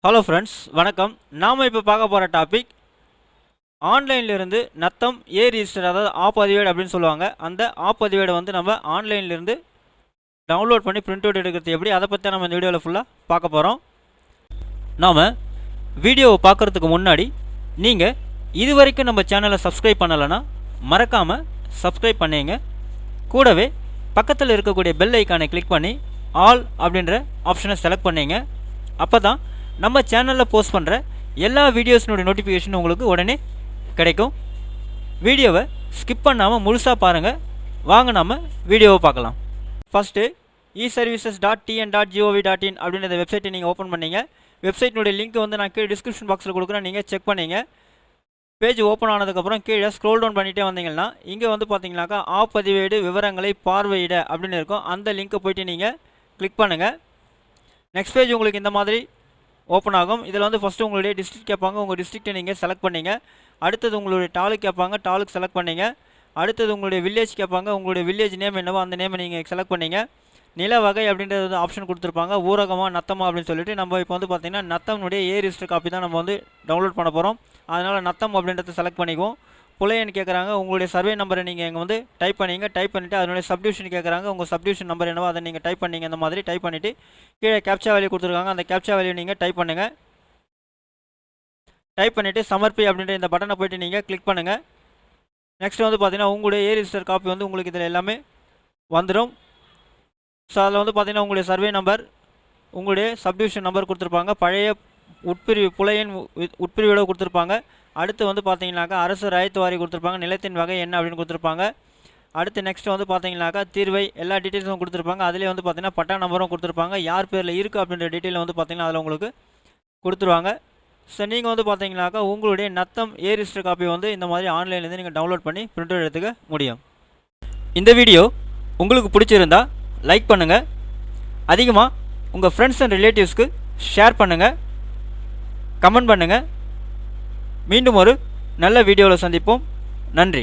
Hello friends, வணக்கம். நாம் இப்போ பார்க்க போகிற டாபிக் ஆன்லைன்லேருந்து நத்தம் ஏ ரிஜிஸ்டர், அதாவது பதிவேடு அப்படின்னு சொல்லுவாங்க. அந்த பதிவேடை வந்து நம்ம ஆன்லைன்லேருந்து டவுன்லோட் பண்ணி பிரிண்ட் அவுட் எடுக்கிறது எப்படி, அதை பற்றி நம்ம இந்த வீடியோவில் ஃபுல்லாக பார்க்க போகிறோம். நாம் வீடியோவை பார்க்குறதுக்கு முன்னாடி நீங்கள் இது வரைக்கும் நம்ம சேனலை சப்ஸ்கிரைப் பண்ணலைன்னா மறக்காமல் சப்ஸ்கிரைப் பண்ணிங்க. கூடவே பக்கத்தில் இருக்கக்கூடிய பெல் ஐக்கானை கிளிக் பண்ணி ஆல் அப்படின்ற ஆப்ஷனை செலக்ட் பண்ணிங்க. அப்போ தான் நம்ம சேனலில் போஸ்ட் பண்ணுற எல்லா வீடியோஸினுடைய நோட்டிஃபிகேஷன் உங்களுக்கு உடனே கிடைக்கும். வீடியோவை ஸ்கிப் பண்ணாமல் முழுசாக பாருங்கள். வாங்க நம்ம வீடியோவை பார்க்கலாம். ஃபஸ்ட்டு eservices.tn.gov.in அப்படின்ற வெப்சைட்டை நீங்கள் ஓப்பன் பண்ணிங்க. வெப்சைட்டினுடைய லிங்க் வந்து நான் கீழே டிஸ்கிரிப்ஷன் பாக்ஸில் கொடுக்குறேன், நீங்கள் செக் பண்ணிங்க. பேஜ் ஓப்பன் ஆனதுக்கப்புறம் கீழே ஸ்க்ரோல் டவுன் பண்ணிகிட்டே வந்தீங்கன்னா இங்கே வந்து பார்த்தீங்கன்னாக்கா பதிவேடு விவரங்களை பார்வையிட அப்படின்னு இருக்கும். அந்த லிங்க்கை போய்ட்டு நீங்கள் கிளிக் பண்ணுங்கள். நெக்ஸ்ட் பேஜ் உங்களுக்கு இந்த மாதிரி ஓப்பன் ஆகும். இதில் வந்து ஃபஸ்ட்டு உங்களுடைய டிஸ்ட்ரிக்ட் கேட்பாங்க, உங்கள் டிஸ்ட்ரிக்ட்டை நீங்கள் செலக்ட் பண்ணிங்க. அடுத்தது உங்களுடைய டாலுக்கு கேட்பாங்க, டாலுக்கு செலக்ட் பண்ணிங்க. அடுத்தது உங்களுடைய வில்லேஜ் கேட்பாங்க, உங்களுடைய வில்லேஜ் நேம் என்னவோ அந்த நேமை நீங்கள் செலக்ட் பண்ணிங்க. நில வகை அப்படின்றது வந்து ஆப்ஷன் கொடுத்துருப்பாங்க, ஊரகமாக நத்தமா அப்படின்னு சொல்லிட்டு. நம்ம இப்போ வந்து பார்த்திங்கன்னா நத்தம்னுடைய ஏ ரிஜிஸ்டர் காப்பி தான் நம்ம வந்து டவுன்லோட் பண்ண போகிறோம். அதனால் நத்தம் அப்படின்றத செலக்ட் பண்ணிக்குவோம். புலையன்னு கேட்குறாங்க, உங்களுடைய சர்வே நம்பரை நீங்கள் இங்கே வந்து டைப் பண்ணிங்க. டைப் பண்ணிவிட்டு அதனுடைய சப்டிவிஷன் கேட்குறாங்க, உங்கள் சப்டிவிஷன் நம்பர் என்னவோ அதை நீங்கள் டைப் பண்ணிங்க. இந்த மாதிரி டைப் பண்ணிவிட்டு கீழே கேப்சா வேல்யூ கொடுத்துருக்காங்க, அந்த கேப்சா வேல்யூ நீங்கள் டைப் பண்ணுங்கள். டைப் பண்ணிவிட்டு சமர்ப்பி அப்படின்ற இந்த பட்டனை போய்ட்டு நீங்கள் கிளிக் பண்ணுங்கள். நெக்ஸ்ட் வந்து பார்த்தீங்கன்னா உங்களுடைய ஏ ரிஜிஸ்டர் காப்பி வந்து உங்களுக்கு இதில் எல்லாமே வந்துடும். ஸோ அதில் வந்து பார்த்தீங்கன்னா உங்களுடைய சர்வே நம்பர், உங்களுடைய சப்டிவிஷன் நம்பர் கொடுத்துருப்பாங்க, பழைய உட்பிரிவு புலையன் உட்பிரிவோட கொடுத்துருப்பாங்க. அடுத்து வந்து பார்த்தீங்கன்னாக்கா அரசு ராயத்து வாரி கொடுத்துருப்பாங்க, நிலத்தின் வகை என்ன அப்படின்னு கொடுத்துருப்பாங்க. அடுத்து நெக்ஸ்ட் வந்து பார்த்தீங்கன்னாக்கா தீர்வை எல்லா டீட்டெயில்ஸும் கொடுத்துருப்பாங்க. அதிலே வந்து பார்த்தீங்கன்னா பட்டா நம்பரும் கொடுத்துருப்பாங்க. யார் பேரில் இருக்குது அப்படின்ற டீட்டெயில் வந்து பார்த்தீங்கன்னா அதில் உங்களுக்கு கொடுத்துருவாங்க. ஸோ நீங்கள் வந்து பார்த்தீங்கன்னாக்கா உங்களுடைய நத்தம் ஏ ரிஜிஸ்டர் காப்பி வந்து இந்த மாதிரி ஆன்லைன்லேருந்து நீங்கள் டவுன்லோட் பண்ணி பிரிண்ட் அவுட் எடுத்துக்க முடியும். இந்த வீடியோ உங்களுக்கு பிடிச்சிருந்தா லைக் பண்ணுங்கள், அதிகமாக உங்கள் ஃப்ரெண்ட்ஸ் அண்ட் ரிலேட்டிவ்ஸ்க்கு ஷேர் பண்ணுங்கள், கமெண்ட் பண்ணுங்கள். மீண்டும் ஒரு நல்ல வீடியோவில் சந்திப்போம். நன்றி.